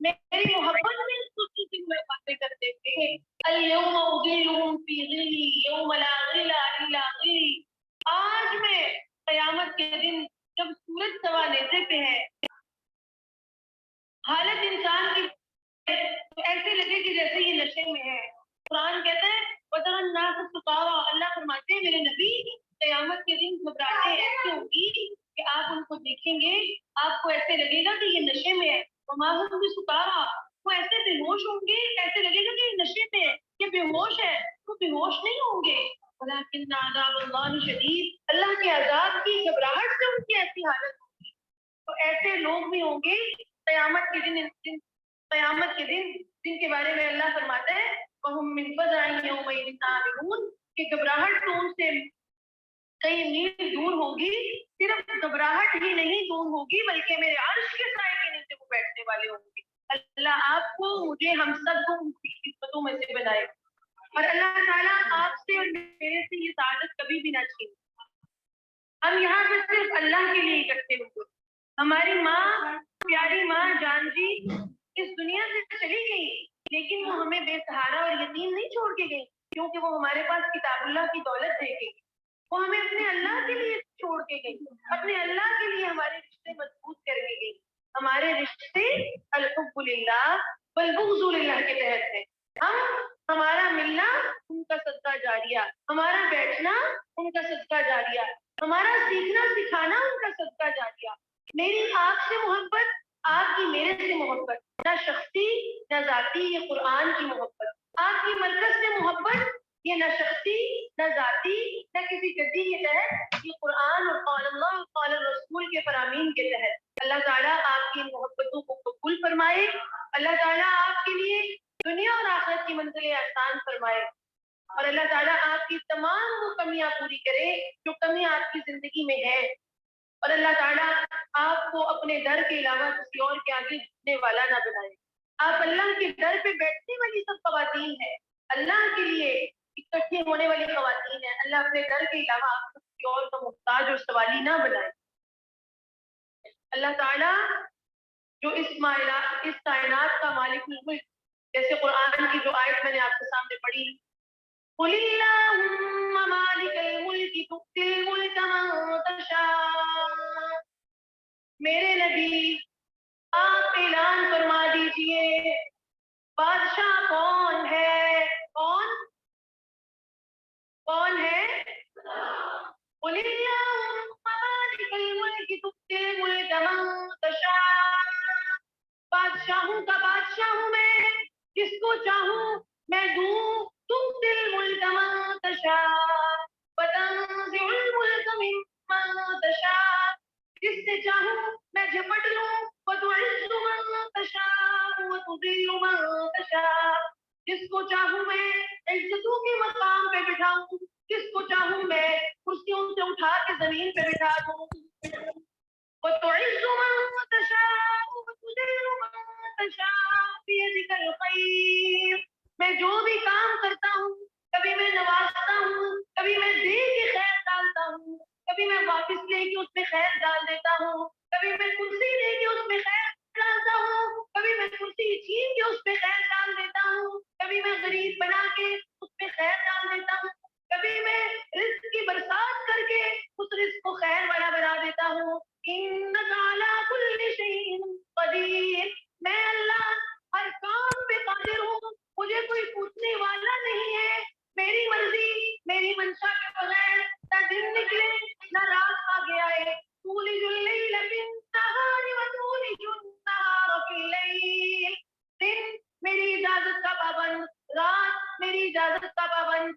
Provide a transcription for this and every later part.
میری محبت میں خصوصی ہوئے باتیں کرتے تھے. اليوم اظلهم في ظلي يوم لا ظل الا ظلي. آج میں قیامت کے دن جب سورج سوا نیزے پہ ہے, حالت انسان کی تو ایسے لگے کہ جیسے یہ نشے میں ہے. قرآن کہتا ہے وَتَرَى النَّاسَ سُقَارَىٰ, اللہ فرماتے ہیں میرے نبی قیامت کے دن گھبراہٹیں ایسے ہوگی کہ آپ ان کو دیکھیں گے, آپ کو ایسے لگے گا کہ یہ نشے میں ہے. وَمَا هُمْ بِسُقَارَىٰ, وہ ایسے بے ہوش ہوں گے, ایسے لگے گا کہ یہ نشے میں ہے, یہ بے ہوش ہے. وہ بے ہوش نہیں ہوں گے. وَلَٰكِنَّ عَذَابَ اللَّهِ شَدِيدٌ, اللہ کے عذاب کی گھبراہٹ سے ان کی ایسی حالت ہوگی. تو ایسے لوگ بھی ہوں گے قیامت کے دن, قیامت کے دن جن کے بارے میں اللہ فرماتا ہے وَهُمْ مِنْ فَزْعٍ يَوْمَئِذٍ آمِنُونَ, کہ گھبراہٹ تو ان سے کئی میل دور ہوگی. صرف گھبراہٹ ہی نہیں دور ہوگی بلکہ میرے عرش کے سائے کے نیچے وہ بیٹھنے والے ہوں گے. اللہ آپ کو, مجھے, ہم سب کو ان کی خدمتوں میں سے بنائے. اور اللہ تعالیٰ آپ سے اور میرے سے یہ سعادت کبھی بھی نہ چھین. ہم یہاں پہ صرف اللہ کے لیے اکٹھے ہوئے. ہماری ماں, پیاری ماں جان جی اس دنیا سے چلی گئی, لیکن وہ ہمیں بے سہارا اور یتیم نہیں چھوڑ کے گئی, کیونکہ وہ ہمارے پاس کتاب اللہ کی دولت دے گئی. وہ ہمیں اپنے اللہ کے لیے چھوڑ کے گئی, اپنے اللہ کے لیے ہمارے رشتے مضبوط کر کے گئی. ہمارے رشتے الحب للہ والبغض للہ کے تحت ہے. ہمارا ملنا ان کا صدقہ جاریہ, ہمارا بیٹھنا ان کا صدقہ جاریہ, ہمارا سیکھنا سکھانا ان کا صدقہ جاریہ. میری آپ سے محبت, آپ کی میرے سے محبت, نہ شخصی نہ ذاتی, یہ قرآن کی محبت. آپ کی مرکز سے محبت, یہ نہ شخصی نہ ذاتی نہ کسی جدی کے تحت, یہ قرآن اور قول اللہ اور قول رسول کے فرامین کے تحت. اللہ تعالیٰ آپ کی محبتوں کو قبول فرمائے. اللہ تعالیٰ آپ کے لیے دنیا اور آخرت کی منزلیں آسان فرمائے. اور اللہ تعالیٰ آپ کی تمام وہ کمیاں پوری کرے جو کمی آپ کی زندگی میں ہے. اور اللہ تعالیٰ آپ کو اپنے در کے علاوہ کسی اور کے آگے جھکنے والا نہ بنائے. آپ اللہ کے در پہ بیٹھنے والی سب خواتین ہیں, اللہ کے لیے اکٹھی ہونے والی خواتین ہیں. اللہ اپنے در کے علاوہ آپ کو کسی اور کا محتاج اور سوالی نہ بنائے. اللہ تعالیٰ جو اس کائنات کا مالک الملک, جیسے قرآن کی جو آیت میں نے آپ کے سامنے پڑھی, قُلِ اللَّهُمَّ مَالِكَ الْمُلْكِ تُؤْتِي الْمُلْكَ مَن تَشَاءُ. میرے نبی آپ اعلان فرما دیجئے بادشاہ کون ہے, کون ہے؟ قُلِ اللَّهُمَّ مَالِكَ الْمُلْكِ تُؤْتِي الْمُلْكَ مَن تَشَاءُ. بادشاہوں کا بادشاہ ہوں میں, جس کو چاہوں میں دوں. تُؤْتِي الْمُلْكَ مَن تَشَاءُ وَتَنزِعُ الْمُلْكَ مِمَّن تَشَاءُ. جس سے چاہوں میں جھپٹ لوں. وَتُعِزُّ مَن تَشَاءُ وَتُذِلُّ مَن تَشَاءُ. جس کو چاہوں میں عزتوں کے مقام پہ بٹھاؤں, جس کو چاہوں میں کرسیوں سے اٹھا کے زمین پہ بٹھا دوں. وَتُعِزُّ مَن تَشَاءُ وَتُذِلُّ مَن تَشَاءُ بِيَدِكَ الْخَيْرُ. میں جو بھی کام کرتا ہوں, کبھی میں نوازتا ہوں, کبھی میں دے کے خیر ڈالتا ہوں, کبھی میں واپس لے کے اس میں خیر ڈال دیتا ہوں, کبھی میں کرسی دے کے اس میں خیر ڈالتا ہوں, کبھی میں کرسی چھین کے اس میں خیر ڈال دیتا ہوں, کبھی میں غریب بنا کے اس میں خیر ڈال دیتا ہوں, کبھی میں رزق کی برسات کر کے اس رزق کو خیر والا بنا دیتا ہوں. انک علی کل شیء قدیر. میں اللہ ہر کام پہ قادر ہوں, مجھے کوئی پوچھنے والا نہیں ہے. میری مرضی, میری منشا کے بغیر نہ دن نکلے نہ رات آ گیا ہے. تولج اللیل فی النہار وتولج النہار فی اللیل. دن میری اجازت کا پابند, رات میری اجازت کا پابند,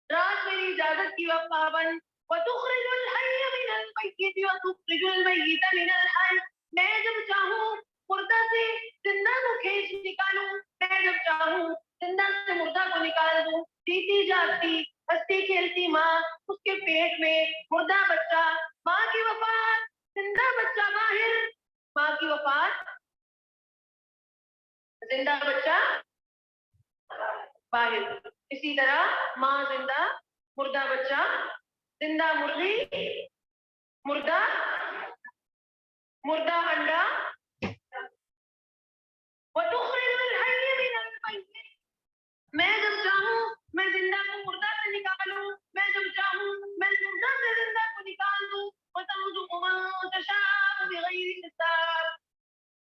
رات میری اجازت کی پابند. وتخرج الحی من المیت وتخرج المیت من الحی. میں جب چاہوں مردہ سے زندہ کو کھینچ نکالوں, میں جب چاہوں زندہ سے مردہ کو نکال دوں. جیتی جاگتی ہستی کھیلتی ماں, اس کے پیٹ میں مردہ بچہ, ماں کی وفات, زندہ بچہ باہر, ماں کی وفات, زندہ بچہ باہر. اسی طرح ماں زندہ, مردہ بچہ, زندہ مرغی, مردہ, مردہ انڈا, بغیر حساب،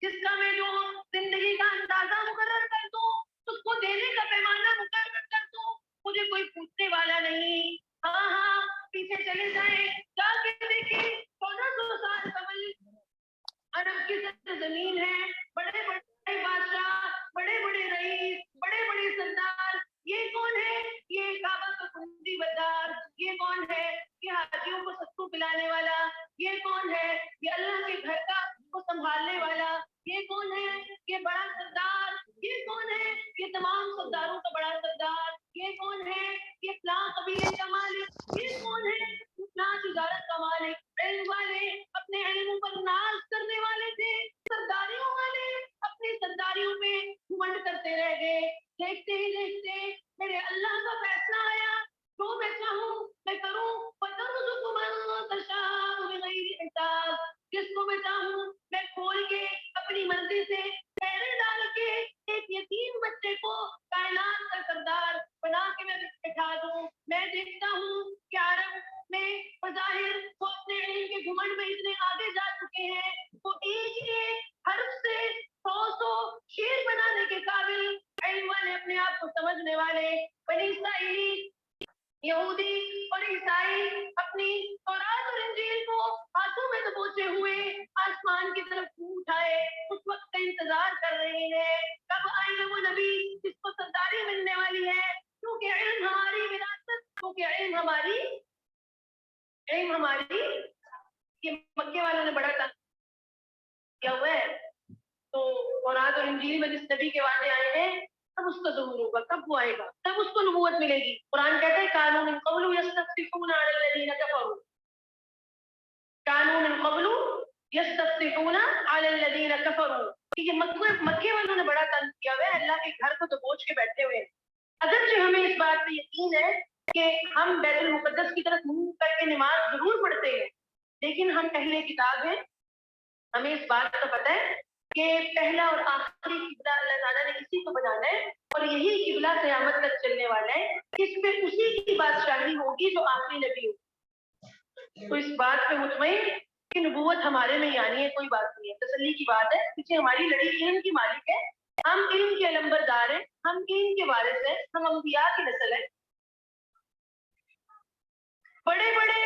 جس کا میں جو زندگی کا اندازہ مقرر کر دوں، اس کو دینے کا پیمانہ مقرر کر دوں، مجھے کوئی پوچھنے والا نہیں. ہاں پیچھے چلے جائیں، جا کے دیکھیں 1400 سال قبل عرب کی زمین ہے، بڑے بڑے بادشاہ، بڑے بڑے رئیس، بڑے بڑے سردار. یہ کون ہے؟ یہ کعبہ کا کنجی بردار. یہ کون ہے؟ یہ حاجیوں کو ستو پلانے والا. یہ کون ہے؟ یہ اللہ کے گھر کا کو سنبھالنے والا. یہ کون ہے؟ یہ بڑا سردار. یہ کون ہے؟ یہ تمام سرداروں کا بڑا سردار. یہ کون ہے؟ یہ فلاں قبیلے کا مالک. یہ کون ہے؟ فلاں تجارت کا مالک. علم والے اپنے علم پر ناز کرنے والے تھے، سرداریوں والے اپنی سرداریوں پہ گھمنڈ کرتے رہ گئے. دیکھتے ہی دیکھتے میرے اللہ کا فیصلہ آیا، جو میں چاہوں میں کروں. وَتَرْزُقُ مَن تَشَاءُ بِغَيْرِ حِسَابٍ، جس کو میں چاہوں میں کھول کے اپنی مرضی سے پیرے ڈال کے ایک یتیم بچے کو کائنات کا سردار بنا کے میں بٹھا دوں. میں دیکھتا ہوں کہ عرب میں بظاہر وہ اپنے علم کے گھمنڈ میں اتنے آگے جا چکے ہیں، وہ ایک ایک حرف سے 100 شیر بنانے کے قابل علم والے، اپنے آپ کو سمجھنے والے. بنی اسرائیلی، یہودی اور عیسائی اپنی تورات اور انجیل کو ہاتھوں میں دبوچے ہوئے آسمان کی طرف منہ اٹھائے اس وقت کا انتظار کر رہے ہیں کب آئے گا وہ نبی جس کو سرداری ملنے والی ہے. کیونکہ علم ہماری وراثت، کیونکہ علم ہماری یہ مکے والوں نے بڑا تنگ کیا ہوا ہے. تو تورات اور انجیل میں جس نبی کے وعدے آئے ہیں تب اس کا ظہور ہوگا، کب وہ آئے گا، تب اس کو نبوت ملے گی. قرآن کہتے ہیں کانوا من قبل یستفتحون علی الذین کفروا، کانوا من قبل یستفتحون علی الذین کفروا. یہ مکے والوں نے بڑا تنگ کیا ہوا ہے، اللہ کے گھر کو دبوچ کے بیٹھے ہوئے ہیں. اگرچہ ہمیں اس بات پہ یقین ہے کہ ہم بیت المقدس کی طرف منہ کر کے نماز ضرور پڑھتے ہیں، لیکن ہم اہل کتاب ہیں، ہمیں اس بات کا پتہ ہے کہ پہلا اور آخری قبلہ اللہ تعالیٰ نے اسی کو بنانا ہے اور یہی قبلہ قیامت تک چلنے والا ہے. اس پہ اسی کی بادشاہی ہوگی جو آخری نبی ہوگی. تو اس بات پہ مطمئن کہ نبوت ہمارے میں ہی آنی ہے، کوئی بات نہیں ہے، تسلی کی بات ہے. پیچھے ہماری لڑی علم کی مالک ہے، ہم علم کے علمبردار ہیں، ہم علم کے وارث ہیں، ہم انبیاء کی نسل ہیں. بڑے بڑے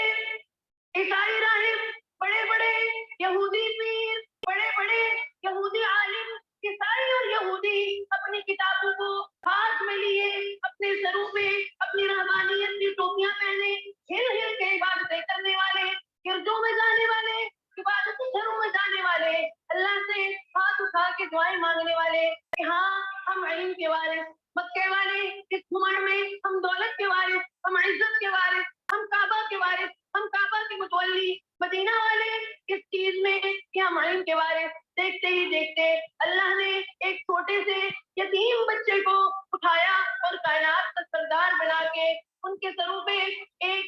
عیسائی راہب، بڑے بڑے یہودی پیر، بڑے بڑے یہودی عالم، عیسائی اور یہودی اپنی کتابوں کو ہاتھ میں لیے، اپنے سروں پہ اپنی رہبانیت کی ٹوپیاں پہنے، ہل ہل کے عبادتیں کرنے والے، گرجوں میں جانے والے، عبادتی گھروں میں جانے والے، اللہ سے ہاتھ اٹھا کے دعائیں مانگنے والے کہ ہاں ہم علم کے وارث. مکے والے اس گھمنڈ میں ہم دولت کے وارث، ہم عزت کے وارث، ہم کعبہ کے وارث، ہم کعبہ کے متولی. مدینہ والے اس چیز میں کہ ہم علم کے وارث. دیکھتے ہی دیکھتے اللہ نے ایک چھوٹے سے یتیم بچے کو اٹھایا اور کائنات کا سردار بنا کے ان کے سروں پہ ایک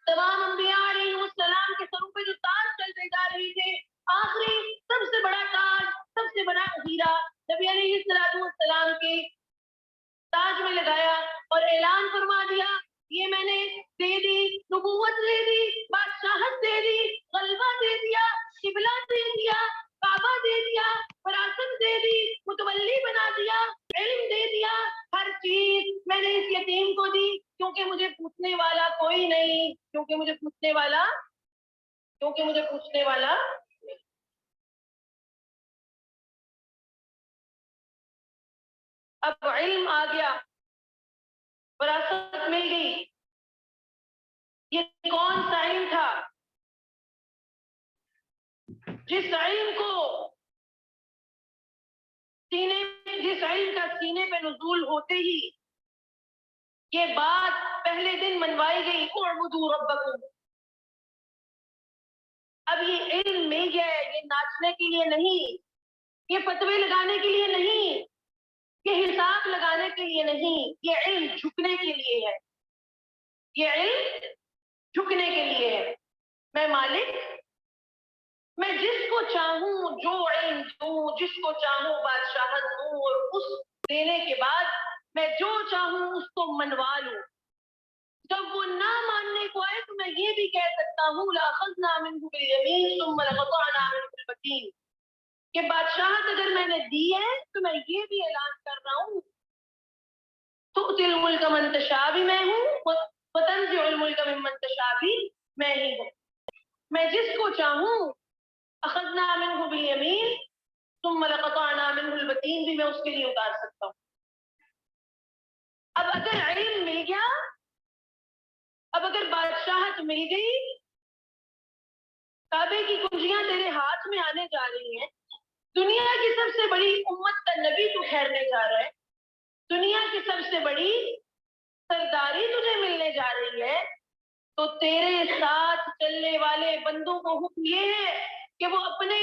تمام انبیاء علیہ السلام کے سروں پہ جو تاج چلتے جا رہے تھے، آخری سب سے بڑا تاج، سب سے بڑا ہیرا نبی علیہ السلام کے تاج میں لگایا اور اعلان فرما دیا یہ میں نے دے دی، نبوت دے دی، بادشاہت دے دی، غلبہ دے دیا، قبلہ دے دیا، کعبہ دے دیا، وراثت دے دی، متولی بنا دیا، علم دے دیا، ہر چیز میں نے اس یتیم کو دی کیونکہ مجھے پوچھنے والا کوئی نہیں، کیونکہ مجھے پوچھنے والا اب علم آ گیا، وراثت مل گئی. یہ کون سا علم تھا؟ جس علم کا سینے پہ نزول ہوتے ہی یہ بات پہلے دن منوائی گئی اعبدوا ربکم. اب یہ علم مل گیا ہے، یہ ناچنے کے لیے نہیں، یہ فتوے لگانے کے لیے نہیں، یہ حساب لگانے کے لیے نہیں، یہ علم جھکنے کے لیے ہے. یہ علم جھکنے کے لیے ہے. میں مالک، میں جس کو چاہوں جو علم دوں، جس کو چاہوں بادشاہت دوں، اور اس دینے کے بعد میں جو چاہوں اس کو منوا لوں. جب وہ نہ ماننے کو آئے تو میں یہ بھی کہہ سکتا ہوں لَأَخَذْنَا مِنْهُ بِالْيَمِينِ ثُمَّ لَقَطَعْنَا مِنْهُ الْوَتِينَ کہ بادشاہت اگر میں نے دی ہے تو میں یہ بھی اعلان کر رہا ہوں تُؤْتِي الْمُلْكَ مَنْ تَشَاءُ بھی میں ہوں وَتَنزِعُ الْمُلْكَ مِمَّنْ تَشَاءُ بھی میں ہی ہوں. میں جس کو چاہوں اخذنا منه بالیمین ثم لقطعنا منه الوتین بھی میں اس کے لیے اتار سکتا ہوں. اب اگر علم مل گیا، اب اگر بادشاہت مل گئی، کعبے کی کنجیاں تیرے ہاتھ میں آنے جا رہی ہیں، دنیا کی سب سے بڑی امت کا نبی تو ٹھہرنے جا رہا ہے، دنیا کی سب سے بڑی سرداری تجھے ملنے جا رہی ہے، تو تیرے ساتھ چلنے والے بندوں کو حکم یہ ہے کہ وہ اپنے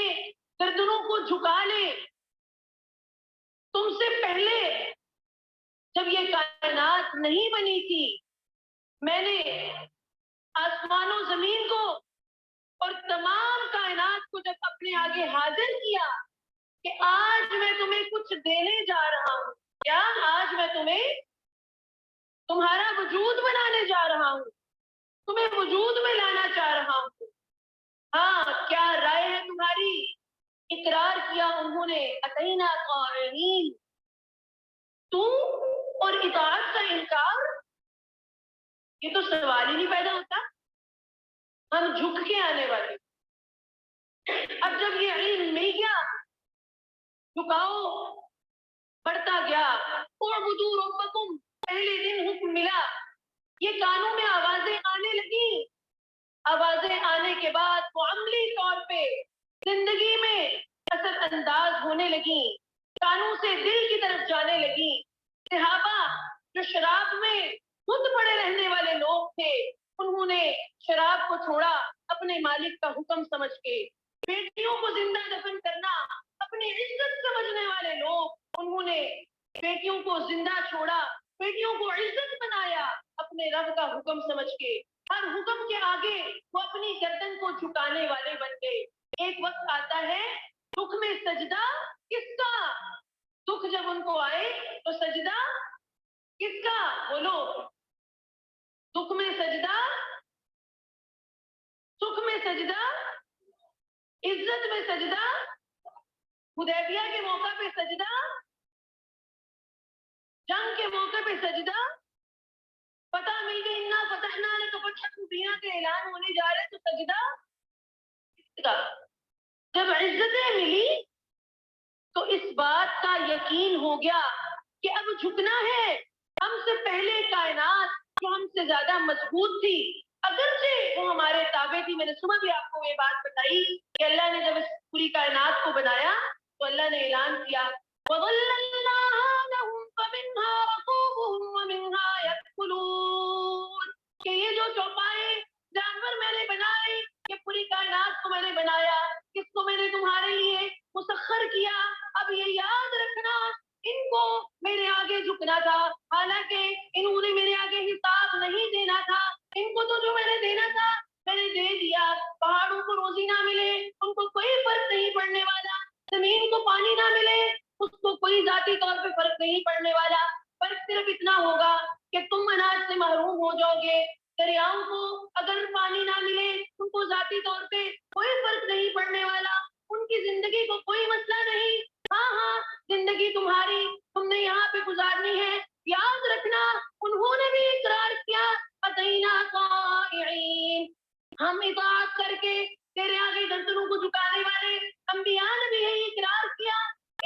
گردنوں کو جھکا لے. تم سے پہلے جب یہ کائنات نہیں بنی تھی، میں نے آسمان و زمین کو اور تمام کائنات کو جب اپنے آگے حاضر کیا کہ آج میں تمہیں کچھ دینے جا رہا ہوں، کیا آج میں تمہیں تمہارا وجود بنانے جا رہا ہوں، تمہیں وجود میں لانا چاہ رہا ہوں. ہاں کیا رائے ہے تمہاری؟ اقرار کیا انہوں نے اتینا طاعین. تو اور اطاعت کا انکار، یہ تو سوال ہی نہیں پیدا ہوتا. ہم جھک کے آنے والے. اب جب یہ علم مل گیا، جھکاؤ بڑھتا گیا. اعبدوا ربکم پہلے دن حکم ملا، یہ کانوں میں آوازیں آنے لگی. آوازیں آنے کے بعد وہ عملی طور پہ زندگی میں اثر انداز ہونے لگی، کانوں سے دل کی طرف جانے لگی. صحابہ جو شراب میں دھند پڑے رہنے والے لوگ تھے، انہوں نے شراب کو چھوڑا اپنے مالک کا حکم سمجھ کے. بیٹیوں کو زندہ دفن کرنا اپنی عزت سمجھنے والے لوگ، انہوں نے بیٹیوں کو زندہ چھوڑا، بیٹیوں کو عزت بنایا اپنے رب کا حکم سمجھ کے. ہر حکم کے آگے وہ اپنی گردن کو جھکانے والے بن گئے. ایک وقت آتا ہے دکھ میں سجدہ کس کا؟ دکھ جب ان کو آئے تو سجدہ کس کا؟ بولو. دکھ میں سجدہ، سکھ میں سجدہ، عزت میں سجدہ، حدیبیہ کے موقع پہ سجدہ، جنگ کے موقع پہ سجدہ. پتہ مل گئی انا فتحنا لک فتحا مبینا کے اعلان ہونے جا رہے تو سجدہ کا. جب عزتیں ملی تو اس بات کا یقین ہو گیا کہ اب جھکنا ہے. ہم سے پہلے کائنات جو ہم سے زیادہ مضبوط تھی، اگرچہ وہ ہمارے تابع تھی. میں نے صبح بھی آپ کو یہ بات بتائی کہ اللہ نے جب اس پوری کائنات کو بنایا تو اللہ نے اعلان کیا وَظَلَّلْنَاهَا لَهُمْ فَمِنْهَا رَكُوبُهُمْ وَمِنْهَا يَأْكُلُونَ کہ یہ جو چوپائے جانور میں نے بنائے، یہ پوری کائنات کو میں نے بنایا، اس کو میں نے تمہارے لیے مسخر کیا. اب یہ یاد رکھنا ان کو میرے آگے جھکنا تھا، حالانکہ انہوں نے میرے آگے حساب نہیں دینا تھا. ان کو تو جو میں نے دینا تھا میں نے دے دیا. پہاڑوں کو روزی نہ ملے ان کو کوئی فرق نہیں پڑنے والا، زمین کو پانی نہ ملے اس کو کوئی ذاتی طور پہ فرق نہیں پڑنے والا. فرق صرف اتنا ہوگا کہ تم اناج سے محروم ہو جاؤ گے. دریاؤں کو اگر پانی نہ ملے ان کو ذاتی طور پہ کوئی فرق نہیں پڑنے والا، ان کی زندگی کو کوئی مسئلہ نہیں. ہاں زندگی تمہاری، تم نے یہاں پہ گزارنی ہے. یاد رکھنا انہوں نے بھی اقرار کیا اتینا طائعین، ہم اطاعت کر کے تیرے آگے گردنوں کو جھکانے والے. انبیاء نے بھی یہی اقرار کیا.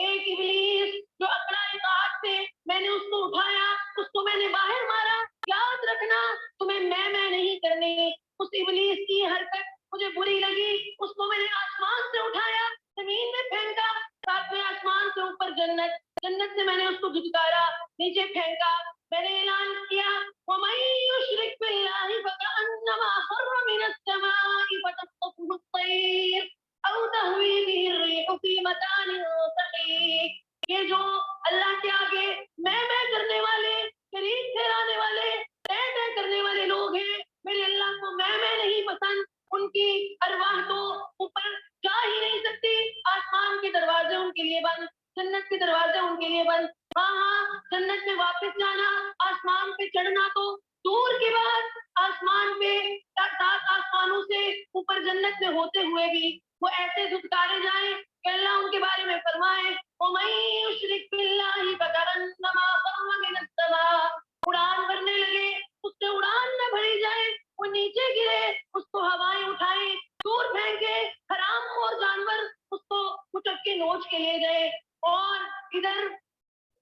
ایک ابلیس جو اپنا اطاعت سے میں نے اس کو اٹھایا، اس کو میں نے باہر مارا. یاد رکھنا تمہیں میں نہیں کرنے. اس ابلیس کی حرکت مجھے بری لگی، اس کو میں نے آسمان سے اٹھایا، زمین میں پھینکا، ساتھ میں آسمان سے اوپر جنت، جنت سے میں نے اس کو دھتکارا، نیچے پھینکا. میں نے اعلان کیا وَمَن يُشْرِكْ بِاللَّهِ فَكَأَنَّمَا خَرَّ مِنَ السَّمَاءِ فَتَخْطَفُهُ الطَّيْرُ أَوْ تَهْوِي بِهِ الرِّيحُ فِي مَكَانٍ سَحِيقٍ. یہ جو اللہ کے آگے میں کرنے والے، شریک ٹھہرانے والے، طے کرنے والے لوگ ہیں، میرے اللہ کو میں نہیں پسند. ان کی ارواح تو اوپر جا ہی نہیں سکتی. آسمان کے دروازے ان کے لیے بند، جنت کے دروازے ان کے لیے بند. ہاں جنت میں واپس جانا، آسمان پہ چڑھنا تو دور کی بات آسمان پہ سات آسمانوں سے اوپر جنت میں ہوتے ہوئے بھی وہ ایسے دھتکارے جائیں کہ اللہ ان کے بارے میں فرمائے وَمَن يُشْرِكْ بِاللَّهِ فَكَأَنَّمَا خَرَّ مِنَ السَّمَاءِ، اڑان بھرنے لگے اس سے اڑان نہ بھری جائے، وہ نیچے گرے اس کو ہوائیں اٹھائیں دور پھینکے، حرام خور جانور اس کو اٹک کے نوچ کے لے گئے، اور ادھر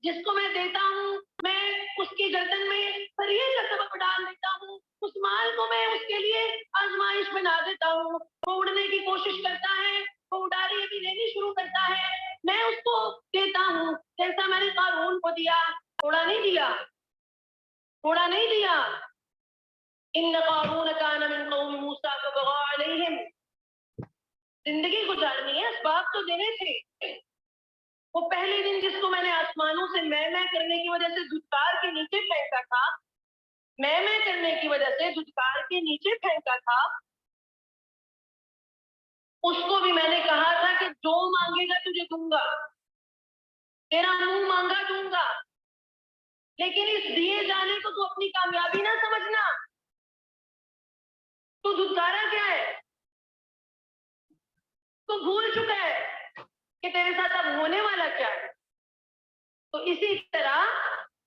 جس کو میں دیتا ہوں میں اس کی گردن میں سریے کا سبب ڈال دیتا ہوں، اس مال کو میں اس کے لیے آزمائش بنا دیتا ہوں، وہ اڑنے کی کوشش کرتا ہے، وہ اڈاری بھی لینی شروع کرتا ہے، میں اس کو دیتا ہوں جیسا میں نے قارون کو دیا، تھوڑا نہیں دیا، تھوڑا نہیں دیا۔ ان قارون کان من قوم موسیٰ فبغى علیہم، زندگی گزارنی ہے، اسباب تو دینے تھے۔ وہ پہلے دن جس کو میں نے آسمانوں سے میں کرنے کی وجہ سے دھتکار کے نیچے پھینکا تھا، میں کرنے کی وجہ سے دھتکار کے نیچے پھینکا تھا، اس کو بھی میں نے کہا تھا کہ جو مانگے گا تجھے دوں گا، تیرا منہ مانگا دوں گا، لیکن اس دیے جانے کو تو اپنی کامیابی نہ سمجھنا، تو دھتکارا کیا ہے، تو بھول چکا ہے کہ تیرے ساتھ اب ہونے والا کیا ہے۔ تو اسی طرح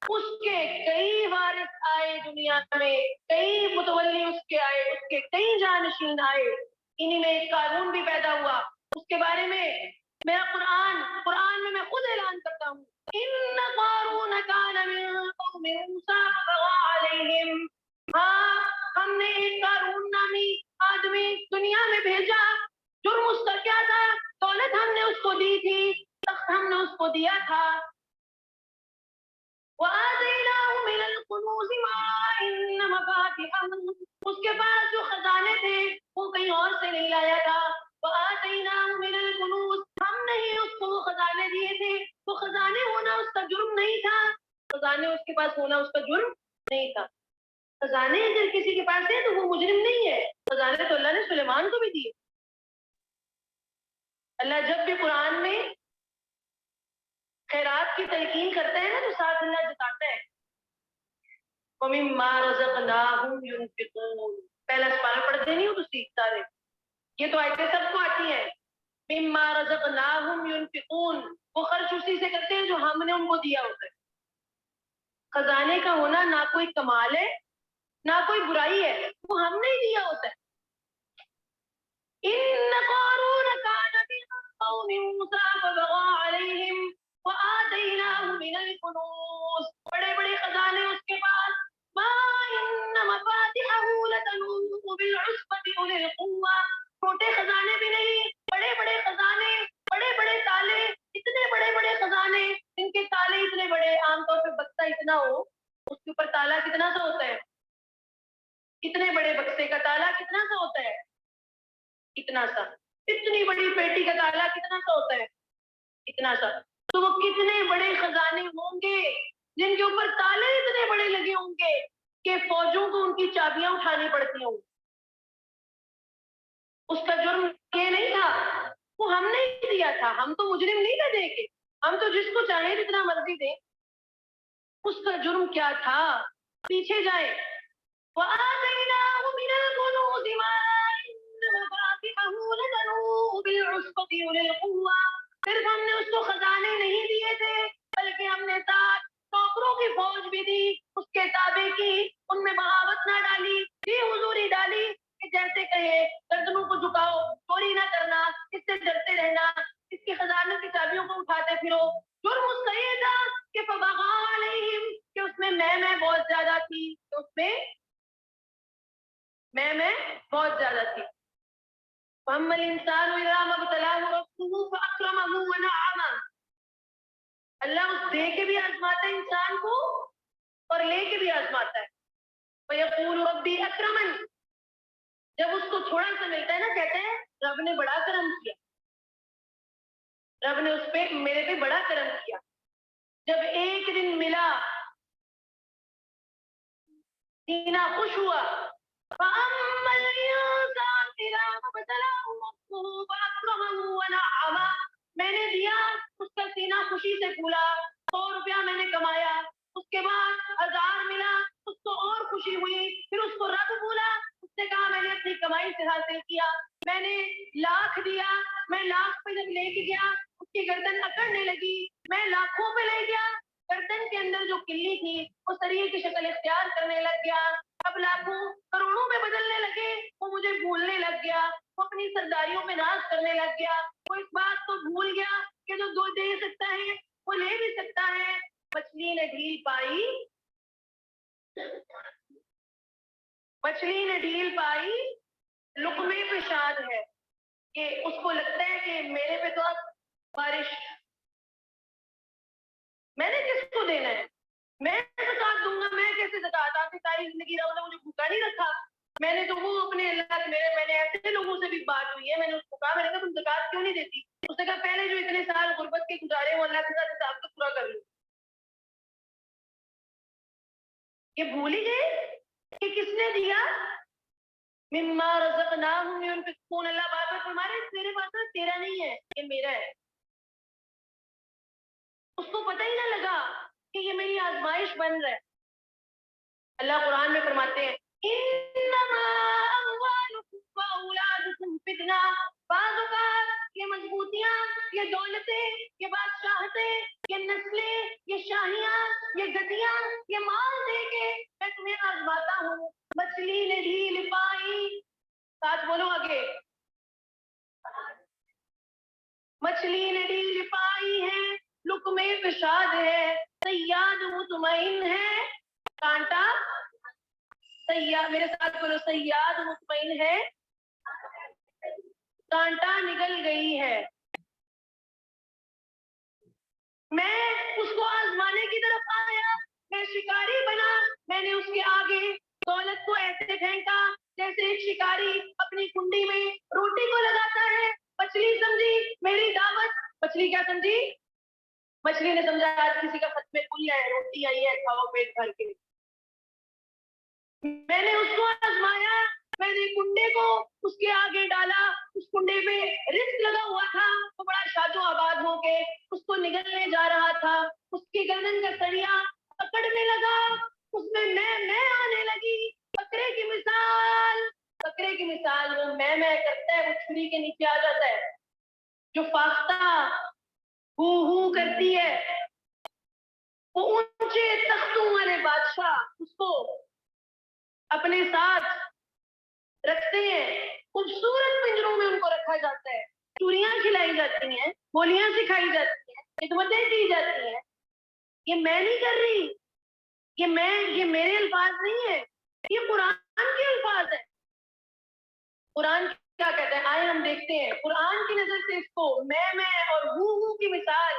اس کے کئی وارث آئے دنیا میں، کئی متولی اس کے آئے، اس کے کئی جانشین آئے، انہی میں ایک قارون بھی پیدا ہوا، اس کے بارے میں میرا قرآن میں میں خود اعلان کرتا ہوں، ان قارون کان من قوم موسیٰ فبغى علیہم، ہاں ہم نے ایک قارون نامی آدمی دنیا میں بھیجا، جرم اس کا کیا تھا، دولت ہم نے اس کو دی تھی، تخت ہم نے اس کو دیا تھا، وَآتَيْنَاهُ مِنَ الْكُنُوزِ مَا إِنَّ مَفَاتِحَهُ، اس کے پاس جو خزانے تھے وہ کہیں اور سے نہیں لایا تھا، وَآتَيْنَاهُ مِنَ الْكُنُوزِ، ہم نے ہی اس کو وہ خزانے دیے تھے، وہ خزانے ہونا اس کا جرم نہیں تھا، خزانے اس کے پاس ہونا اس کا جرم نہیں تھا، خزانے اگر کسی کے پاس ہے تو وہ مجرم نہیں ہے، خزانے تو اللہ نے سلیمان کو بھی دیے۔ اللہ جب بھی قرآن میں خیرات کی تلقین کرتے ہیں نا تو ساتھ اللہ جتاتا ہے وَمِمَّا رَزَقْنَاهُمْ يُنْفِقُونَ، پہلا سپارہ پڑھتے نہیں ہو تو سیکھتا رہے، یہ تو آیتیں سب کو آتی ہیں، مِمَّا رَزَقْنَاهُمْ يُنْفِقُونَ، وہ خرچ اسی سے کرتے ہیں جو ہم نے ان کو دیا ہوتا ہے۔ خزانے کا ہونا نہ کوئی کمال ہے نہ کوئی برائی ہے، وہ ہم نے ہی دیا ہوتا ہے۔ ان قارون کان من قوم موسیٰ فبغى علیہم وآتیناہ من الکنوز، بڑے بڑے خزانے اس کے پاس، ما ان مفاتحہ لتنوء بالعصبۃ اولي القوہ، چھوٹے خزانے بھی نہیں، بڑے بڑے خزانے، بڑے بڑے تالے، اتنے بڑے بڑے خزانے، ان کے تالے اتنے بڑے، عام طور پہ بکسا اتنا ہو اس کے اوپر تالا کتنا سا ہوتا ہے، اتنے بڑے بکسے کا تالا کتنا سا ہوتا ہے، اتنا سا، اتنی بڑی پیٹی کا تالا کتنا سا ہوتا ہے، اتنا سا، تو وہ کتنے بڑے خزانے ہوں گے جن کے اوپر تالے اتنے بڑے لگے ہوں گے کہ فوجوں کو ان کی چابیاں اٹھانی پڑتی ہوں۔ اس کا جرم یہ نہیں تھا، وہ ہم نے ہی دیا تھا، ہم تو مجرم نہیں تھے دے کے، ہم تو جس کو چاہیں جتنا مرضی دیں، اس کا جرم کیا تھا، پیچھے جائیں، وَآتَيْنَاهُ مِنَ الْكُنُوزِ مَا إِنَّ مَفَاتِحَهُ لَتَنُوء بِالْعُصْبَةِ أُولِي الْقُوَّةِ، صرف ہم نے اس کو خزانے نہیں دیے تھے بلکہ ہم نے ساتھ نوکروں کی فوج بھی دی، اس کے تابع کی، ان میں بغاوت نہ ڈالی، دی حضوری ڈالی کہ جیسے کہے گردنوں کو جھکاؤ، چوری نہ کرنا، اس سے ڈرتے رہنا، اس کے خزانے کی چابیوں کو اٹھاتے پھرو، جرم اس کا یہ تھا کہ فبغى علیہم، کہ اس میں بہت زیادہ تھی، کہ اس میں میں بہت زیادہ تھی۔ فَأَمَّا الْإِنسَانُ إِذَا مَا ابْتَلَاهُ رَبُّهُ فَأَكْرَمَهُ وَنَعَّمَهُ، اللہ اس دے کے بھی آزماتا ہے انسان کو اور لے کے بھی آزماتا ہے۔ وَيَقُولُ رَبِّي أَكْرَمَنِ، جب اس کو تھوڑا سا ملتا ہے نا کہتے ہیں رب نے بڑا کرم کیا، رب نے اس پہ میرے پہ بڑا کرم کیا، جب ایک دن ملا سینہ خوش ہوا، فَأَمَّا الْإِنسَانُ إِذَا مَا ابْتَلَاهُ رَبُّهُ فَأَكْرَمَهُ وَنَعَّمَهُ، میں نے دیا، اس کا سینہ خوشی سے پھولا، 100 روپیہ میں نے کمایا، اس کے بعد 1000 ملا، اس کو اور خوشی ہوئی، پھر اس کو رب بولا، اس نے کہا میں نے اپنی کمائی سے حاصل کیا، میں نے 1,00,000 دیا، میں 1,00,000 پہ جب لے کے گیا اس کی گردن اکڑنے لگی، میں لاکھوں پہ لے گیا، گردن کے اندر جو کلی تھی وہ شریر کی شکل اختیار کرنے لگ گیا، اب لاکھوں کروڑوں میں بدلنے لگے، وہ مجھے بھولنے لگ گیا، وہ اپنی سرداریوں میں ناز کرنے لگ گیا، وہ اس بات کو بھول گیا کہ جو دو دے سکتا ہے وہ لے بھی سکتا ہے۔ مچھلی نے ڈھیل پائی، مچھلی نے ڈھیل پائی، لقمے پہ شاد ہے، کہ اس کو لگتا ہے کہ میرے پہ تو اب بارش، میں نے کس کو دینا ہے، میں زکات دوں گا، میں کیسے زکات، آپ کی ساری زندگی رہو نے مجھے بھوکا نہیں رکھا، میں نے تو وہ اپنے اللہ کے میں نے ایسے لوگوں سے بھی بات ہوئی ہے، میں نے اس کو کہا، میں نے کہا تم زکات کیوں نہیں دیتی، اس نے کہا پہلے جو اتنے سال غربت کے گزارے وہ اللہ کے ساتھ حساب تو پورا کر لوں۔ یہ بھول ہی گئے کہ کس نے دیا، مما رزقناہم ينفقون، اللہ بار بار فرما رہے ہیں میرے پاس ہے، تیرا نہیں ہے، یہ میرا ہے۔ اس کو پتہ ہی نہ لگا کہ یہ میری آزمائش بن رہا ہے۔ اللہ قرآن میں فرماتے ہیں انما اموالکم واولادکم فتنہ، بعض اوقات یہ مضبوطیاں، یہ دولتیں، یہ بادشاہتیں، یہ نسلیں، یہ شاہیاں، یہ گدیاں، یہ مال دے کے میں تمہیں آزماتا ہوں۔ مچھلی نے ڈھیل پائی، ساتھ بولو آگے، مچھلی نے ڈھیل پائی ہے، لقمے پہ شاد ہے، صیاد مطمئن ہے، کانٹا سیاد، میرے ساتھ بولو، صیاد مطمئن ہے، کانٹا نکل گئی ہے۔ میں اس کو آزمانے کی طرف آیا، میں شکاری بنا، میں نے اس کے آگے دولت کو ایسے پھینکا جیسے ایک شکاری اپنی کنڈی میں روٹی کو لگاتا ہے۔ مچھلی سمجھی میری دعوت، مچھلی کیا سمجھی، مچھلی نے سمجھا آج کسی کا خط میں کل ہے، روٹی آئی ہے، کھاؤ پیٹ بھر کے۔ میں نے اس کو آزمایا، میں نے کنڈے کو اس کے آگے ڈالا، اس کنڈے پہ رزق لگا ہوا تھا، وہ بڑا شاد و آباد ہو کے اس کو نگلنے جا رہا تھا، اس کی گردن کا سریا پکڑنے لگا، اس میں آنے لگی، بکرے کی مثال، بکرے کی مثال، وہ میں کرتا ہے، وہ چھری کے نیچے آ جاتا ہے، جو فاختہ ہو کرتی ہے، وہ اونچے تختوں والے بادشاہ اس کو اپنے ساتھ رکھتے ہیں، خوبصورت پنجروں میں ان کو رکھا جاتا ہے، چوریاں کھلائی جاتی ہیں، بولیاں سکھائی جاتی ہیں، خدمتیں کی جاتی ہیں۔ یہ میں نہیں کر رہی، یہ میرے الفاظ نہیں ہے، یہ قرآن کے الفاظ ہیں۔ قرآن کیا کہتے ہیں، آئے ہم دیکھتے ہیں قرآن کی نظر سے اس کو میں اور ہو کی مثال،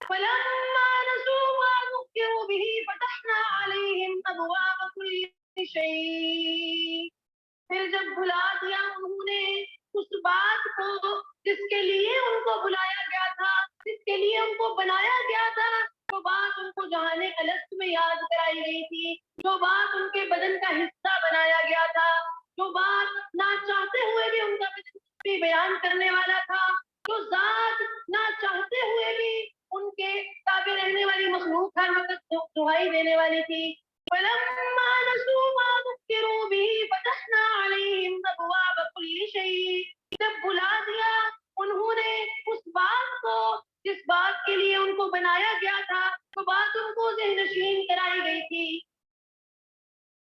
فَلَمَّا نَسُوا مَا ذُكِّرُوا بِهِ فَتَحْنَا عَلَيْهِمْ أَبْوَابَ كُلِّ شَيْءٍ، پھر جب بھلا دیا انہوں نے اس بات کو جس کے لیے ان کو بلایا گیا تھا، جس کے لیے ان کو بنایا گیا تھا، جو بات ان کو جہان الست میں یاد کرائی گئی تھی، جو بات ان کے بدن کا حصہ بنایا گیا تھا، جو بات نہ چاہتے ہوئے بھی ان کا بھی بیان کرنے والا تھا، جو ذات نہ چاہتے ہوئے بھی ان کے تابع رہنے والی مخلوق ہر وقت دہائی دینے والی تھی، فَلَمَّا نَسُوا مَا ذُكِّرُوا بِهِ فَتَحْنَا عَلَيْهِمْ أَبْوَابَ كُلِّ شَيْءٍ، جب بھلا دیا انہوں نے اس بات کو جس بات کے لیے ان کو بنایا گیا تھا، وہ بات ان کو ذہن نشین کرائی گئی تھی،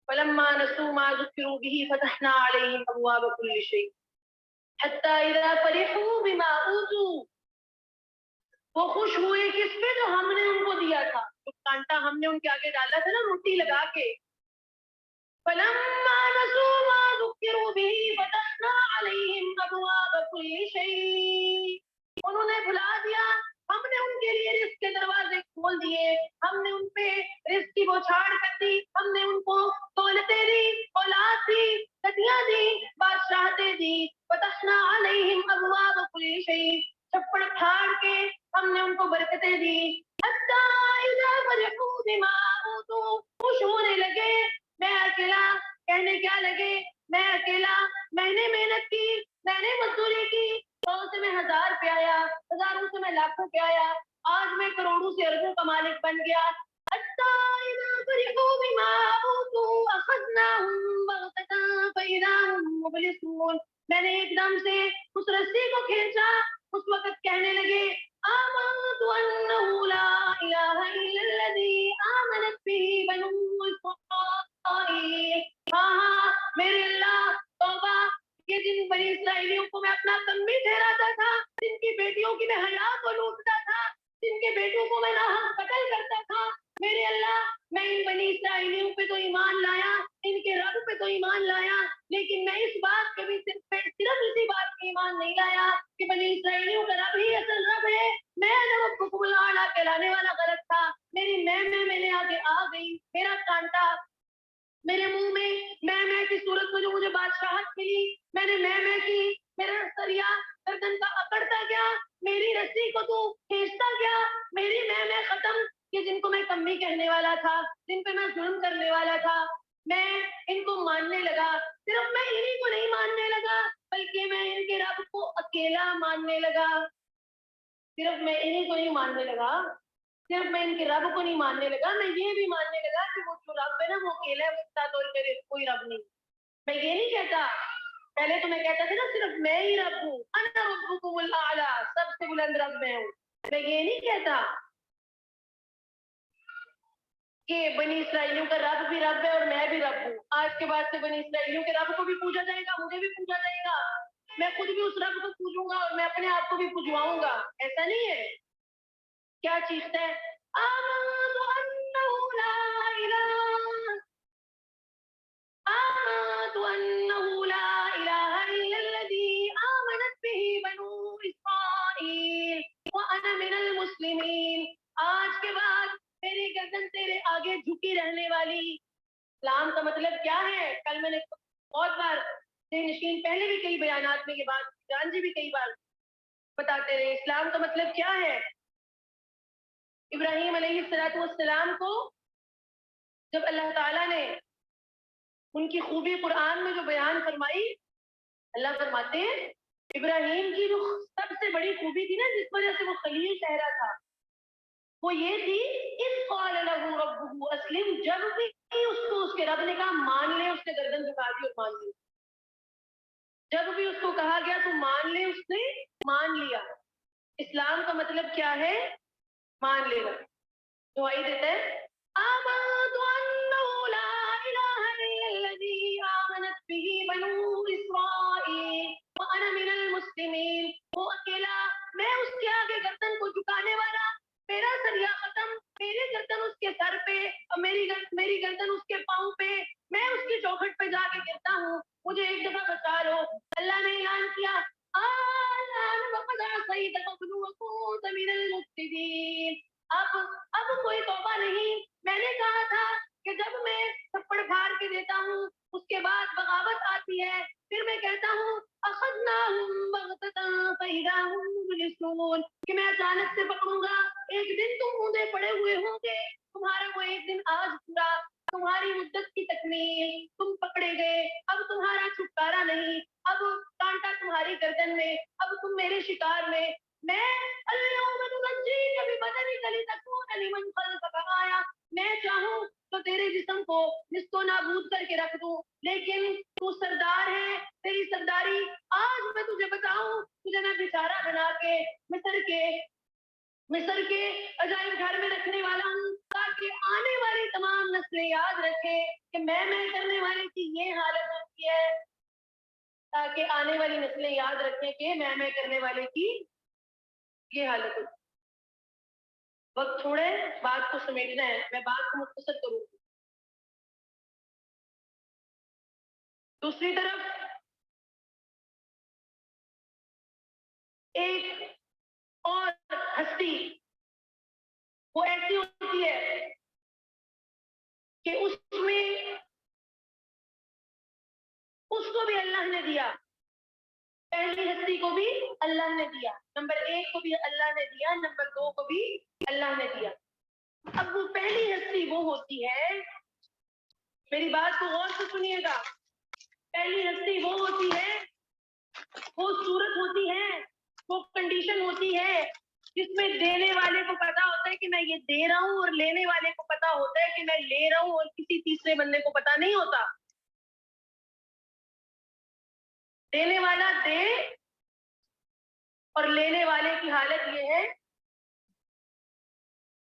فَلَمَّا نَسُوا مَا ذُكِّرُوا بِهِ فَتَحْنَا عَلَيْهِمْ أَبْوَابَ كُلِّ شَيْءٍ حَتَّى إِذَا فَرِحُوا بِمَا أُوتُوا، وہ خوش ہوئے کس پہ، جو ہم نے ان کو دیا تھا، جو کانٹا ہم نے ان کے آگے ڈالا تھا نا روٹی لگا کے، فَلَمَّا نَسُوا مَا ذُكِّرُوا بِهِ فَتَحْنَا عَلَيْهِمْ أَبْوَابَ كُلِّ شَيْءٍ، انہوں نے بھلا دیا، ہم نے ان کے لیے رزق کے دروازے کھول دیے، ہم نے ان پہ رزق کی بوچھاڑ کر دی، ہم نے ان کو دولتیں دی، اولاد دی، گدیاں دی، بادشاہتیں دی، فتحنا علیہم ابواب کل شیء، چھپڑ پھاڑ کے ہم نے ان کو برکتیں دی، حتی اذا فرحوا بما اوتوا، خوش ہونے لگے، میں اکیلا، کہنے کیا لگے، میں اکیلا، میں نے محنت کی، میں نے مزدوری کی، 100 سے میں 1000 پہ آیا، ہزاروں سے میں لاکھوں پہ آیا، آج میں کروڑوں سے اربوں کا مالک بن گیا، حتی میں نے ایک دم سے اس رسی کو کھینچا. اس وقت کہنے لگے آمنت انہ لا الہ الا الذی آمنت بہ بنو اسرائیل. ہاں میرے اللہ توبہ. یہ جن بنی اسرائیلیوں کو میں اپنا کمی ٹھہراتا تھا, جن کی بیٹیوں کی میں حیا کو لوٹتا تھا, جن کے بیٹوں کو میں ناحق قتل کرتا تھا, میرے اللہ میں ان بنی اسرائیلیوں پہ تو ایمان لایا, ان کے رب پہ تو ایمان لایا, لیکن میں اس بات پہ بھی صرف اسی بات پہ ایمان نہیں لایا کہ بنی اسرائیلیوں کا رب ہی اصل رب ہے. میں ربکم الاعلی کہلانے والا غلط تھا. میری میں آگے آ گئی. میرا کانٹا میرے منہ میں کی صورت میں جو مجھے بادشاہت ملی, میں نے میں کی. میرا سریا گردن کا اکڑتا گیا, میری رسی کو تو کھینچتا گیا. میری میں ختم. کہ جن کو میں کمی کہنے والا تھا, جن پہ میں ظلم کرنے والا تھا, میں ان کو ماننے لگا. صرف میں انہیں کو نہیں ماننے لگا, بلکہ میں ان کے رب کو اکیلا ماننے لگا. صرف میں انہیں کو نہیں ماننے لگا, صرف میں ان کے رب کو نہیں ماننے لگا, میں یہ بھی ماننے لگا کہ وہ جو رب ہے نا وہ اکیلا ہے, اس کے ساتھ اور کوئی رب نہیں. میں یہ نہیں کہتا, پہلے تو میں کہتا تھا نا صرف میں ہی رب ہوں, انا ربکم الاعلی, سب سے بلند رب میں ہوں. میں یہ نہیں کہتا کہ بنی اسرائیلیوں کا رب بھی رب ہے اور میں بھی رب ہوں. آج کے بعد سے بنی اسرائیلیوں کے رب کو بھی پوجا جائے گا, مجھے بھی پوجا جائے گا, میں خود بھی اس رب کو پوجوں گا اور میں اپنے آپ کو بھی پوجواؤں گا. ایسا نہیں ہے. کیا چیختا ہے آمنت انہ لا الہ آمنت انہ لا الہ الا الذی آمنت بہ بنو اسرائیل وانا من المسلمین. آج کے بعد میری گردن تیرے آگے جھکی رہنے والی. اسلام کا مطلب کیا ہے؟ کل میں نے بہت بار نشین پہلے بھی کئی بیانات میں یہ بات جان جی بھی کئی بار بتاتے رہے. اسلام کا مطلب کیا ہے؟ ابراہیم علیہ السلام کو جب اللہ تعالیٰ نے ان کی خوبی قرآن میں جو بیان فرمائی, اللہ فرماتے ہیں ابراہیم کی جو سب سے بڑی خوبی تھی نا, جس وجہ سے وہ خلیل ٹھہرا تھا, وہ یہ تھی اذ قال له ربه اسلم. جب بھی اس کو اس کے رب نے کہا مان لے, اس نے گردن جھکا دی اور مان لی. جب بھی اس کو کہا گیا تو مان لے, اس نے مان لیا. اسلام کا مطلب کیا ہے؟ مان لینا. دعائی دیتا ہے آمنت انہ لا الہ الا الذی آمنت بہ بنو اسرائیل وانا من المسلمین. وہ اکیلا, میں اس کے آگے گردن کو جھکانے والا, میرا سریا ختم, میری گردن اس کے سر پہ اور میری گردن اس کے پاؤں پہ, میں اس کی چوکھٹ پہ جا کے گرتا ہوں, مجھے ایک دفعہ بتا لو. اللہ نے اعلان کیا الآن وقد عصیت قبل وكنت من المفسدین. اب کوئی توبہ نہیں. میں نے کہا تھا کہ جب میں تھپڑ پھاڑ کے دیتا ہوں اس کے بعد بغاوت آتی ہے, پھر میں کہتا ہوں اخذناہم بغتۃ فاذا ہم مبلسون, کہ میں اچانک سے پکڑوں گا, ایک دن تم اونڈے پڑے ہوئے ہوں گے, تمہارا وہ ایک دن آج پورا, تمہاری مدت کی تکمیل, تم پکڑے گئے, اب تمہارا چھٹکارا نہیں, اب کانٹا تمہاری گردن میں, اب تم میرے شکار میں. میں اليوم ننجیک ببدنک لتکون لمن خلفک آیہ, میں چاہوں تو تیرے جسم کو نست و نابود کر کے رکھ دوں, لیکن تو سردار ہے, تیری سرداری آج میں تجھے بتاؤں, تجھے میں بیچارہ بنا کے مصر کے عجائب گھر میں رکھنے والا ہوں, تاکہ آنے والی تمام نسلیں یاد رکھے کہ میں کرنے والے کی یہ حالت ہوتی ہے, تاکہ آنے والی نسلیں یاد رکھیں کہ میں کرنے والے کی یہ حالت ہوتی. وقت چھوڑے, بات کو سمیٹنا ہے, میں بات کو مختصر کروں گی. دوسری طرف ایک اور ہستی وہ ایسی ہوتی ہے کہ اس میں اس کو بھی اللہ نے دیا, پہلی ہستی کو بھی اللہ نے دیا, نمبر 1 کو بھی اللہ نے دیا, نمبر 2 کو بھی اللہ نے دیا. اب وہ پہلی ہستی وہ ہوتی ہے, میری بات کو غور سے سنیے گا, پہلی ہستی وہ ہوتی ہے, وہ صورت ہوتی ہے, وہ کنڈیشن ہوتی ہے جس میں دینے والے کو پتا ہوتا ہے کہ میں یہ دے رہا ہوں, اور لینے والے کو پتا ہوتا ہے کہ میں لے رہا ہوں, اور کسی تیسرے بندے کو پتا نہیں ہوتا. دینے والا دے اور لینے والے کی حالت یہ ہے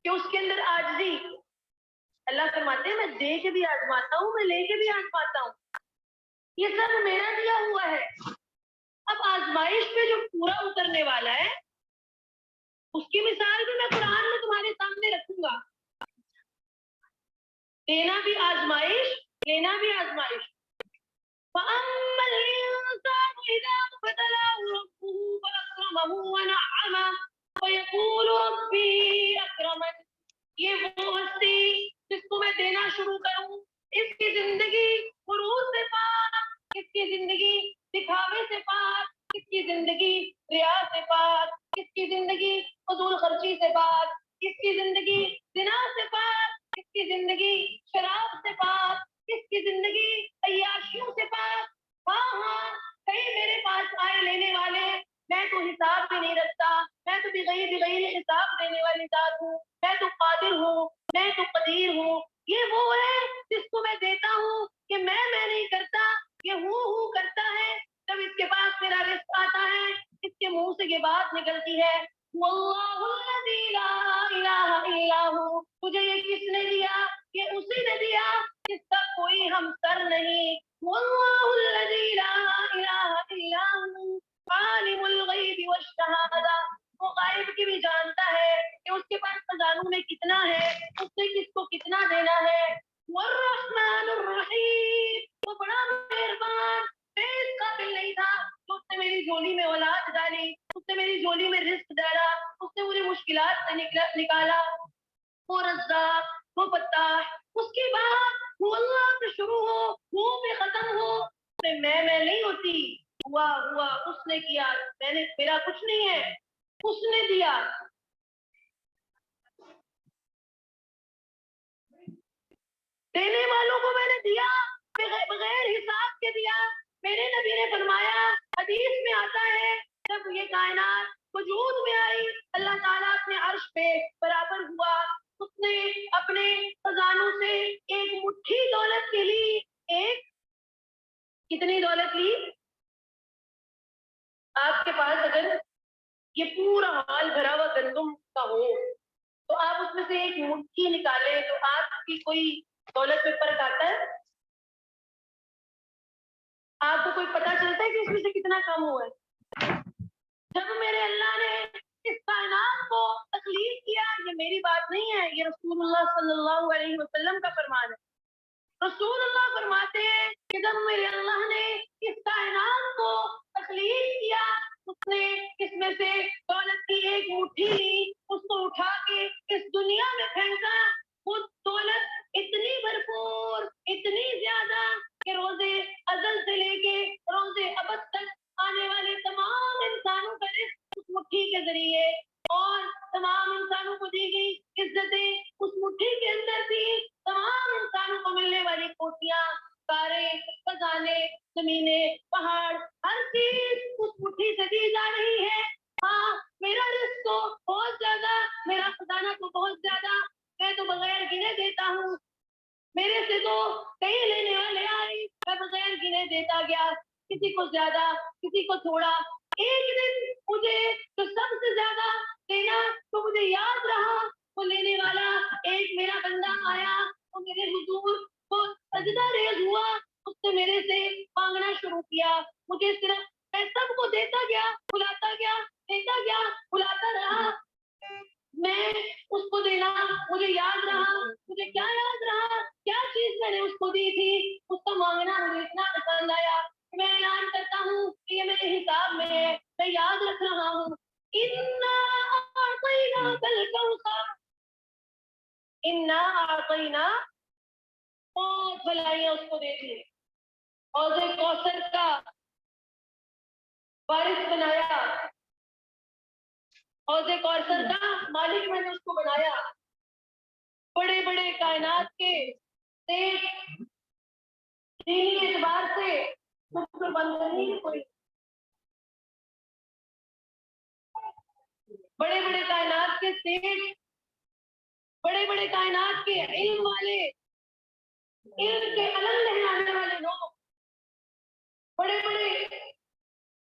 کہ اس کے اندر عاجزی. اللہ فرماتے ہیں میں دے کے بھی آزماتا ہوں, میں لے کے بھی آزماتا ہوں, یہ سب میرا دیا ہوا ہے. اب آزمائش پہ جو پورا اترنے والا ہے اس کی مثال بھی میں قرآن میں تمہارے سامنے رکھوں گا. دینا بھی آزمائش, لینا بھی آزمائش. فَأَمَّا الْإِنسَانُ إِذَا مَا ابْتَلَاهُ رَبُّهُ فَأَكْرَمَهُ وَنَعَّمَهُ فَيَقُولُ رَبِّي أَكْرَمَنِ. یہ وہ ہستی جس کو میں دینا شروع کروں, اس کی زندگی غرور سے پاک, اس کی زندگی دکھاوے سے پاک, اس کی زندگی ریا سے پاک, اس کی زندگی فضول خرچی سے پاک, اس کی زندگی زنا سے پاک, اس کی زندگی شراب سے پاک, اس کی زندگی عیاشیوں سے پاک. ہاں ہاں کئی میرے پاس آئے لینے والے, میں تو حساب بھی نہیں رکھتا, میں تو بغیر حساب دینے والی ذات ہوں, میں تو قادر ہوں, میں تو قدیر ہوں. یہ وہ ہے جس کو میں دیتا ہوں کہ میں نہیں کرتا, یہ ہوں کرتا ہے. جب اس کے پاس میرا رزق آتا ہے, اس کے منہ سے یہ بات نکلتی ہے, واللہ الذی لا الہ الا ہو. تجھے یہ کس نے دیا؟ یہ اسی نے دیا جس کا کوئی ہمسر نہیں. واللہ الذی لا الہ الا ہو عالم الغیب والشہادہ. وہ غائب کی بھی جانتا ہے کہ اس کے پاس خزانوں میں کتنا ہے, اس نے کس کو کتنا دینا ہے. والرحمن الرحیم. وہ بڑا مہربان, اس قابل نہیں تھا تو اس نے میری جھولی میں اولاد ڈالی, اس نے میری جھولی میں رزق ڈالا, اس نے مجھے مشکلات سے نکالا. وہ رزاق, وہ فتاح. اس کی بات وہ اللہ سے شروع ہو, وہ پہ ختم ہو, میں نہیں ہوتی. ہوا اس نے کیا, میں نے, میرا کچھ نہیں ہے, اس نے دیا. دینے والوں کو میں نے دیا, بغیر حساب کے دیا. میرے نبی نے فرمایا, حدیث میں آتا ہے, جب یہ کائنات وجود میں آئی, اللہ تعالیٰ اپنے عرش پہ برابر ہوا, اس نے اپنے خزانوں سے ایک مٹھی دولت کے لی. ایک کتنی دولت لی؟ آپ کے پاس اگر یہ پورا حال بھرا ہوا گندم کا ہو تو آپ اس میں سے ایک مٹھی نکالیں تو آپ کی کوئی دولت میں فرق آتا ہے؟ آپ کو کوئی پتا چلتا ہے کہ اس میں سے کتنا کم ہوا ہے؟ جب میرے اللہ نے اس کائنات کو تخلیق کیا, یہ میری بات نہیں ہے, یہ رسول اللہ صلی اللہ علیہ وسلم کا فرمان ہے. رسول اللہ فرماتے ہیں کہ جب میرے اللہ نے اس کائنات کو تخلیق کیا, اس نے اس میں سے دولت کی ایک مٹھی لی, اس کو اٹھا کے اس دنیا میں پھینکا. وہ دولت اتنی بھرپور, اتنی زیادہ کہ روزے ازل سے لے کے روزے ابد تک آنے والے تمام انسانوں کا رزق اس مٹھی کے ذریعے, اور تمام انسانوں کو دی گئی عزتیں اس مٹھی کے اندر تھی. تمام انسانوں کو ملنے والی کوٹیاں, کاریں, خزانے, زمینیں, پہاڑ, ہر چیز اس مٹھی سے دی جا رہی ہے. ہاں میرا رزق تو بہت زیادہ, میرا خزانہ تو بہت زیادہ, میں تو بغیر گنے دیتا ہوں. میرے سے تو کئی لینے والے آئے, میں بغیر گنے دیتا گیا, کسی کو زیادہ, کسی کو تھوڑا. ایک دن مجھے جو سب سے زیادہ دینا تو مجھے یاد رہا, وہ لینے والا ایک میرا بندہ آیا, وہ میرے حضور کو سجدہ ریز ہوا, اس نے میرے سے مانگنا شروع کیا. مجھے صرف, میں سب کو دیتا گیا, بلاتا گیا, دیتا گیا, بلاتا رہا. میں اس کو دینا مجھے یاد رہا. مجھے کیا یاد رہا, کیا چیز میں نے اس کو دی تھی, اس کا مانگنا مجھے اتنا پسند آیا. میں اعلان کرتا ہوں کہ یہ میرے حساب میں ہے, میں یاد رکھ رہا ہوں. اِنَّا أَعْطَيْنَاكَ الْكَوْثَرَ. اِنَّا أَعْطَيْنَا, بہت بھلائیاں اس کو دے دی, حوض کوثر کا وارث بنایا, حوض کوثر کا مالک میں نے اس کو بنایا. بڑے بڑے کائنات کے دینی اعتبار سے بند نہیں کوئی, بڑے بڑے کائنات کے سیٹ, بڑے بڑے کائنات کے علم والے, علم کے علم لہرانے والے لوگ, بڑے بڑے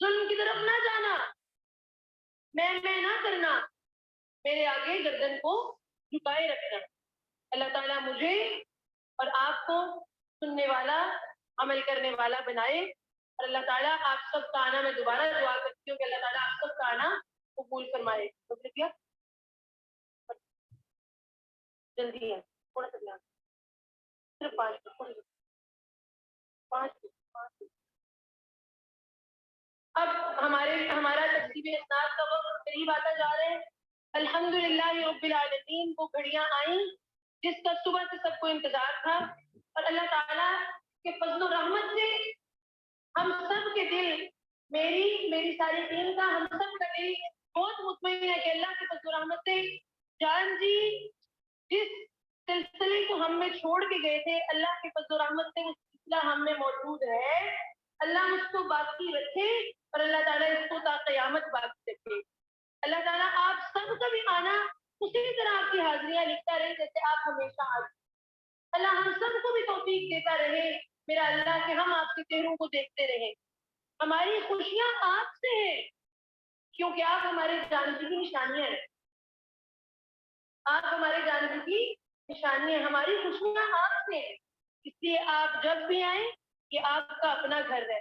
ظلم کی طرف نہ جانا, میں نہ کرنا, میرے آگے گردن کو جھکائے رکھنا. اللہ تعالیٰ مجھے اور آپ کو سننے والا, عمل کرنے والا بنائے. اور اللہ تعالیٰ آپ سب کا آنا, میں دوبارہ دعا کرتی ہوں کہ اللہ تعالیٰ آپ سب کا آنا قبول فرمائے. شکریہ. جلدی ہے, تھوڑا سا دھیان, صرف 5 اب ہمارا ترتیب اسناد کا وقت قریب آتا جا رہا ہے. الحمدللہ رب العالمین وہ گھڑیاں آئیں جس کا صبح سے سب کو انتظار تھا, اور اللہ تعالیٰ کے فضل و رحمت سے ہم سب کے دل, میری ساری ٹیم کا, ہم سب کا دل بہت مطمئن ہے کہ اللہ کے فضل و رحمت سے جان جی جس سلسلے کو ہم میں چھوڑ کے گئے تھے, اللہ کے فضل و رحمت سے وہ سلسلہ ہم میں موجود ہے. اللہ اس کو باقی رکھے اور اللہ تعالیٰ اس کو تا قیامت باقی رکھے. اللہ تعالیٰ آپ سب کا بھی آنا اسی طرح آپ کی حاضریاں لکھتا رہے جیسے آپ ہمیشہ آتے. اللہ ہم سب کو بھی توفیق دیتا رہے میرا اللہ, کہ ہم آپ کے چہروں کو دیکھتے رہیں. ہماری خوشیاں آپ سے ہیں کیونکہ آپ ہمارے جانتی کی نشانیاں ہیں. آپ ہمارے جانتی کی نشانیاں, ہماری خوشیاں آپ سے ہیں. اس لیے آپ جب بھی آئیں یہ آپ کا اپنا گھر ہے.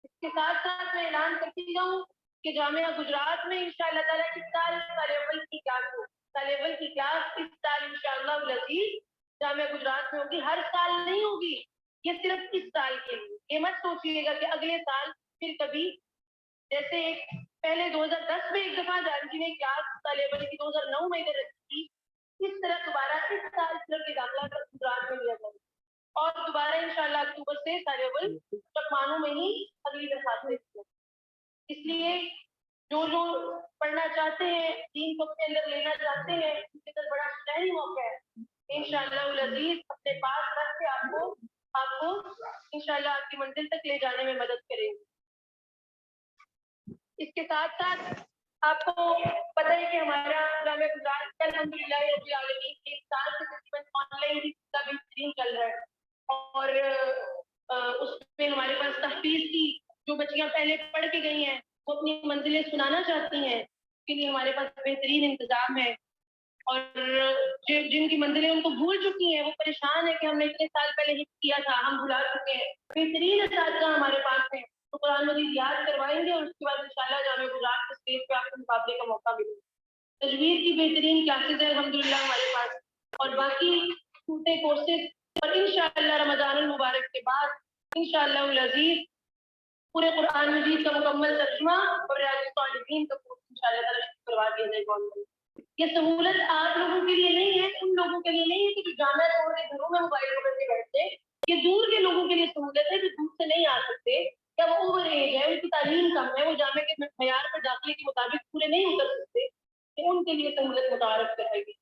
اس کے ساتھ ساتھ میں اعلان کرتی جاؤں کہ جامعہ گجرات میں انشاءاللہ تعالیٰ اس سال سال اول کی کلاس اس سال انشاءاللہ العزیز جامعہ گجرات میں ہوگی. ہر سال نہیں ہوگی, یہ صرف اس سال کے لیے. یہ مت سوچیے گا کہ اگلے سال پھر کبھی, جیسے پہلے 2010 میں ایک دفعہ جانچی نے کلاس سال اول کی 2009 میں ادھر رکھی تھی, اس طرح دوبارہ اس سال صرف داخلہ گجرات میں لیا جائے اور دوبارہ انشاءاللہ اکتوبر سے سال اول مانوں میں ہی اگلی درخواست دیتی ہے. اس لیے جو پڑھنا چاہتے ہیں, دین کو اپنے اندر لینا چاہتے ہیں, اس کے اندر بڑا شہری موقع ہے. انشاءاللہ العزیز اپنے پاس رکھ کے آپ کو انشاءاللہ آپ کی منزل تک لے جانے میں مدد کریں گے. اس کے ساتھ ساتھ آپ کو پتہ ہے کہ ہمارا جامعہ گجرات الحمدللہ رب العالمین ایک سال سے تقریباً آن لائن کا بہترین چل رہا ہے, اور اس میں ہمارے پاس تحفیظ کی جو بچیاں پہلے پڑھ کے گئی ہیں وہ اپنی منزلیں سنانا چاہتی ہیں, اس کے لیے ہمارے پاس بہترین انتظام ہے. اور جن کی منزلیں ان کو بھول چکی ہیں وہ پریشان ہے کہ ہم نے اتنے سال پہلے حفظ کیا تھا, ہم بھلا چکے ہیں. بہترین اساتذہ ہمارے پاس ہیں, تو قرآن مجید یاد کروائیں گے اور اس کے بعد انشاءاللہ جامعہ گجرات کے اسٹیج پہ آپ کو مقابلے کا موقع ملے گا. تجوید کی بہترین کلاسز ہیں الحمدللہ ہمارے پاس, اور باقی چھوٹے کورسز, اور انشاءاللہ رمضان المبارک کے بعد انشاءاللہ العزیز پورے قرآن مجید کا مکمل ترجمہ اور ریاض الصالحین کا کورس انشاءاللہ تعالیٰ کروا دیا جائے گا. یہ سہولت آپ لوگوں کے لیے نہیں ہے, ان لوگوں کے لیے نہیں ہے کہ جو جامعہ چھوڑ کے گھروں میں موبائل پکڑ کے بیٹھتے. یہ دور کے لوگوں کے لیے سہولت ہے جو دور سے نہیں آ سکتے, یا وہ اوور ایج ہے, ان کی تعلیم کم ہے, وہ جامعہ کے معیار پر داخلے کے مطابق پورے نہیں اتر سکتے, تو ان کے لیے سہولت متعارف کرائے گی.